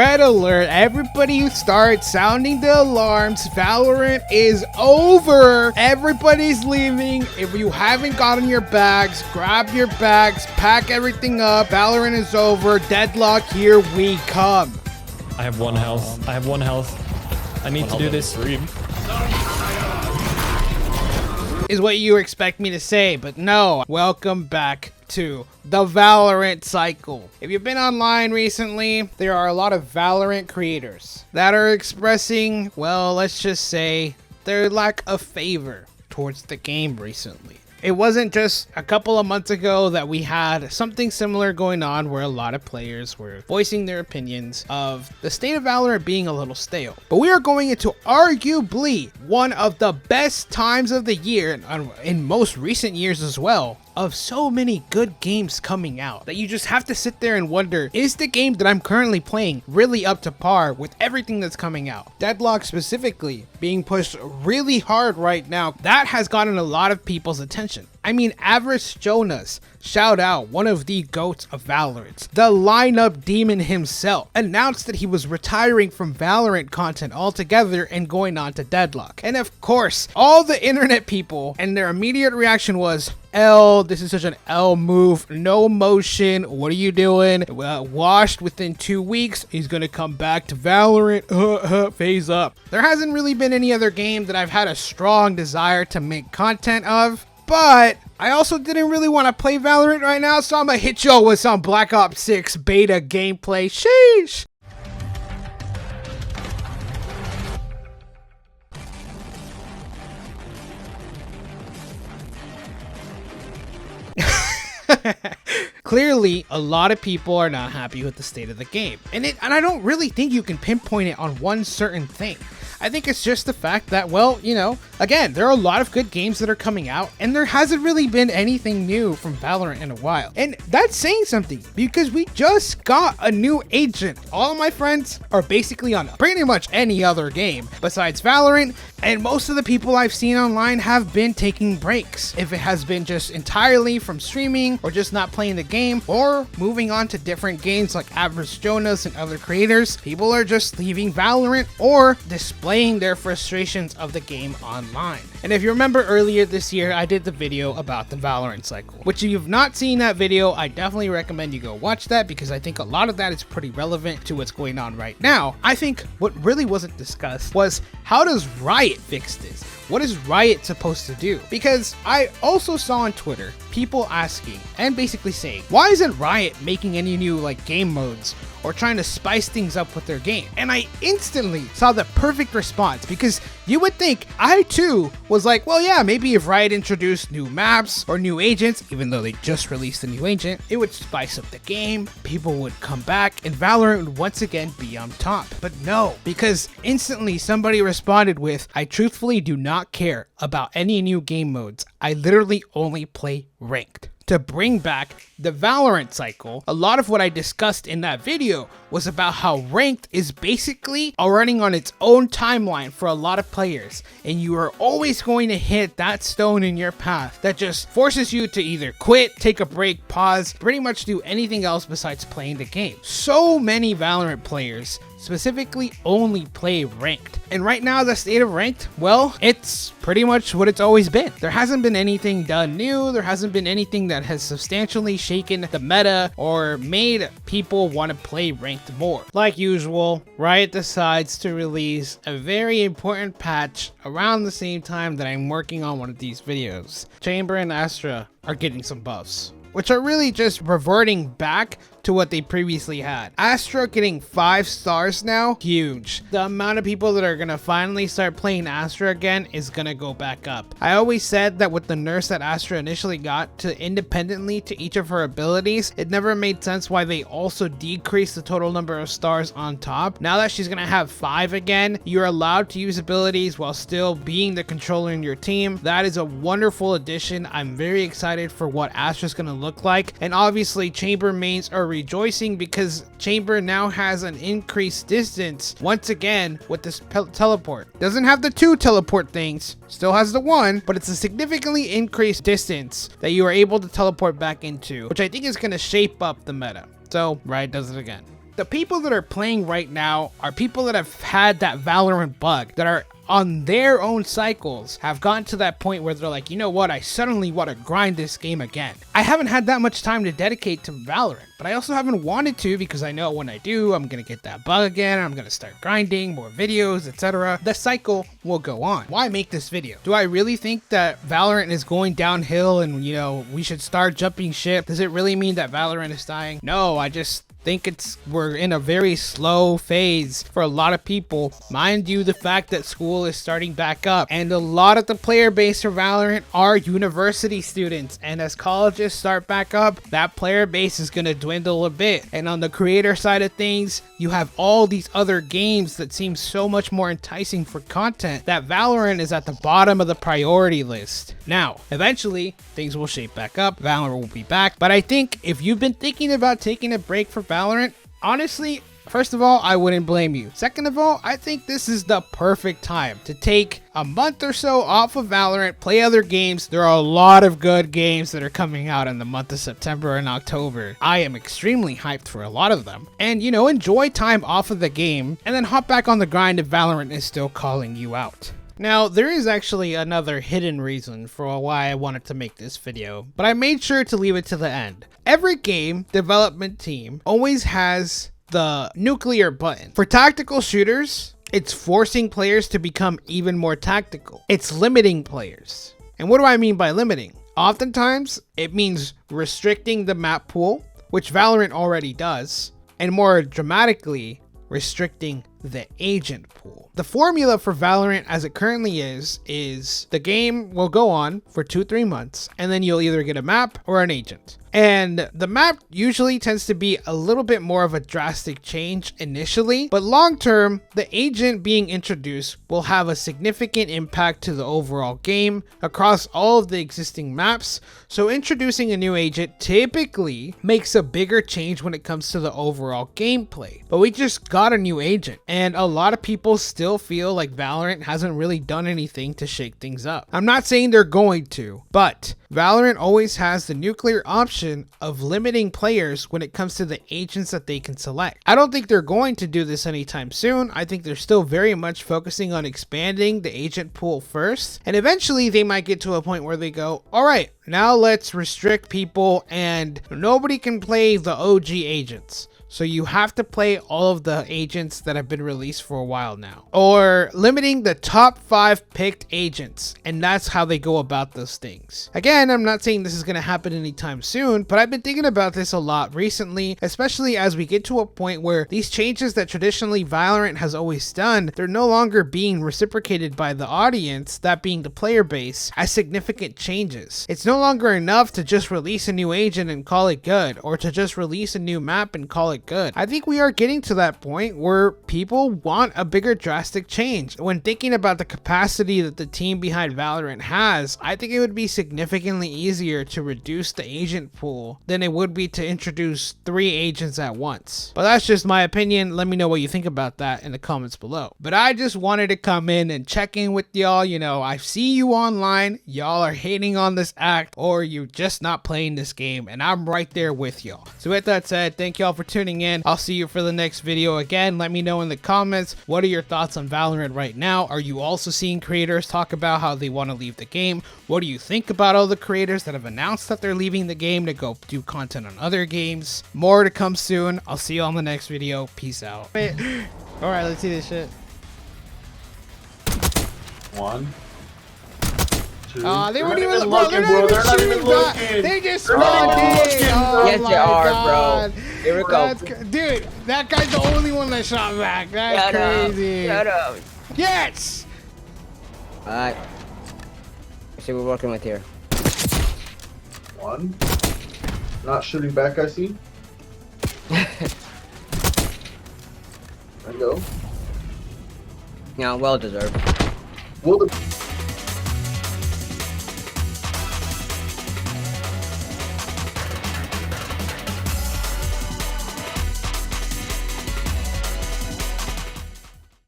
Red alert, everybody start sounding the alarms. Valorant is over. Everybody's leaving. If you haven't gotten your bags, grab your bags, pack everything up. Valorant is over. Deadlock, here we come. I have one health. I have one health. I need to do this. Is what you expect me to say, but no. Welcome back to the Valorant Cycle. If you've been online recently, there are a lot of Valorant creators that are expressing, well, let's just say, their lack of favor towards the game recently. It wasn't just a couple of months ago that we had something similar going on where a lot of players were voicing their opinions of the state of Valorant being a little stale. But we are going into arguably one of the best times of the year, and in most recent years as well, of so many good games coming out that you just have to sit there and wonder, is the game that I'm currently playing really up to par with everything that's coming out? Deadlock specifically being pushed really hard right now, that has gotten a lot of people's attention. I mean, Average Jonas, shout out, one of the GOATs of Valorant, the lineup demon himself, announced that he was retiring from Valorant content altogether and going on to Deadlock. And of course, all the internet people and their immediate reaction was, L, this is such an L move, no motion, what are you doing? Washed within 2 weeks, he's gonna come back to Valorant, phase up. There hasn't really been any other game that I've had a strong desire to make content of, but I also didn't really want to play Valorant right now, so I'm gonna hit y'all with some Black Ops 6 beta gameplay. Sheesh! Clearly, a lot of people are not happy with the state of the game. And I don't really think you can pinpoint it on one certain thing. I think it's just the fact that, well, you know, again, there are a lot of good games that are coming out, and there hasn't really been anything new from Valorant in a while. And that's saying something, because we just got a new agent. All of my friends are basically on pretty much any other game besides Valorant, and most of the people I've seen online have been taking breaks. If it has been just entirely from streaming, or just not playing the game, or moving on to different games like Average Jonas and other creators, people are just leaving Valorant or displaying their frustrations of the game online. And if you remember earlier this year, I did the video about the Valorant Cycle, which if you've not seen that video, I definitely recommend you go watch that, because I think a lot of that is pretty relevant to what's going on right now. I think what really wasn't discussed was, how does Riot fix this? What is Riot supposed to do? Because I also saw on Twitter people asking and basically saying, why isn't Riot making any new game modes or trying to spice things up with their game? And I instantly saw the perfect response, because you would think, I too was like, well, yeah, maybe if Riot introduced new maps or new agents, even though they just released a new agent, it would spice up the game, people would come back, and Valorant would once again be on top. But no, because instantly somebody responded with, I truthfully do not care about any new game modes. I literally only play ranked. To bring back the Valorant Cycle, a lot of what I discussed in that video was about how ranked is basically running on its own timeline for a lot of players, and you are always going to hit that stone in your path that just forces you to either quit, take a break, pause, pretty much do anything else besides playing the game. So many Valorant players specifically only play ranked, and right now the state of ranked, well, it's pretty much what it's always been. There hasn't been anything done new, there hasn't been anything that has substantially shaken the meta or made people want to play ranked more. Like usual, Riot decides to release a very important patch around the same time that I'm working on one of these videos. Chamber and Astra are getting some buffs, which are really just reverting back to what they previously had. Astra getting 5 stars now, huge. The amount of people that are gonna finally start playing Astra again is gonna go back up. I always said that with the nerfs that Astra initially got to independently to each of her abilities, it never made sense why they also decreased the total number of stars on top. Now that she's gonna have 5 again, you're allowed to use abilities while still being the controller in your team. That is a wonderful addition. I'm very excited for what Astra's gonna look like, and obviously Chamber mains are rejoicing because Chamber now has an increased distance once again with this teleport. Doesn't have the 2 teleport things, still has the 1, but it's a significantly increased distance that you are able to teleport back into, which I think is going to shape up the meta. So Riot does it again. the people that are playing right now are people that have had that Valorant bug, that are on their own cycles, have gotten to that point where they're like, you know what, I suddenly want to grind this game again. I haven't had that much time to dedicate to Valorant, but I also haven't wanted to, because I know when I do, I'm gonna get that bug again, I'm gonna start grinding, more videos, etc. The cycle will go on. Why make this video? Do I really think that Valorant is going downhill and, you know, we should start jumping ship? Does it really mean that Valorant is dying? No, I just think we're in a very slow phase for a lot of people. Mind you, the fact that school is starting back up, and a lot of the player base for Valorant are university students, and as colleges start back up, that player base is going to dwindle a bit. And on the creator side of things, you have all these other games that seem so much more enticing for content, that Valorant is at the bottom of the priority list. Now, eventually things will shape back up, Valorant will be back, but I think if you've been thinking about taking a break for Valorant, honestly, first of all, I wouldn't blame you. Second of all, I think this is the perfect time to take a month or so off of Valorant, play other games. There are a lot of good games that are coming out in the month of September and October. I am extremely hyped for a lot of them. And, you know, enjoy time off of the game and then hop back on the grind if Valorant is still calling you out. Now, there is actually another hidden reason for why I wanted to make this video, but I made sure to leave it to the end. Every game development team always has the nuclear button. For tactical shooters, it's forcing players to become even more tactical. It's limiting players. And what do I mean by limiting? Oftentimes, it means restricting the map pool, which Valorant already does, and more dramatically, restricting the agent pool. The formula for Valorant as it currently is the game will go on for 2-3 months, and then you'll either get a map or an agent. And the map usually tends to be a little bit more of a drastic change initially, but long term, the agent being introduced will have a significant impact to the overall game across all of the existing maps. So introducing a new agent typically makes a bigger change when it comes to the overall gameplay. But we just got a new agent, and a lot of people still feel like Valorant hasn't really done anything to shake things up. I'm not saying they're going to, but Valorant always has the nuclear option of limiting players when it comes to the agents that they can select. I don't think they're going to do this anytime soon. I think they're still very much focusing on expanding the agent pool first, and eventually they might get to a point where they go, all right, now let's restrict people and nobody can play the OG agents. So you have to play all of the agents that have been released for a while now. Or limiting the top 5 picked agents. And that's how they go about those things. Again, I'm not saying this is going to happen anytime soon, but I've been thinking about this a lot recently, especially as we get to a point where these changes that traditionally Valorant has always done, they're no longer being reciprocated by the audience, that being the player base, as significant changes. It's no longer enough to just release a new agent and call it good, or to just release a new map and call it good. I think we are getting to that point where people want a bigger drastic change. When thinking about the capacity that the team behind Valorant has, I think it would be significantly easier to reduce the agent pool than it would be to introduce 3 agents at once. But that's just my opinion. Let me know what you think about that in the comments below. But I just wanted to come in and check in with y'all. You know, I see you online, y'all are hating on this act, or you just not playing this game, and I'm right there with y'all. So with that said, thank y'all for tuning in. I'll see you for the next video. Again, let me know in the comments, what are your thoughts on Valorant right now? Are you also seeing creators talk about how they want to leave the game? What do you think about all the creators that have announced that they're leaving the game to go do content on other games? More to come soon. I'll see you on the next video. Peace out. All right, let's see this shit. 1, 2. They weren't even looking, bro. They're not even looking. They just spawned in. Oh yes, they are, bro. Here we go. Dude, that guy's the only one that shot back. That's crazy. Shut up. Yes. Alright. Let's see what we're working with here. 1. Not shooting back, I see. I go. Yeah, well deserved. Will the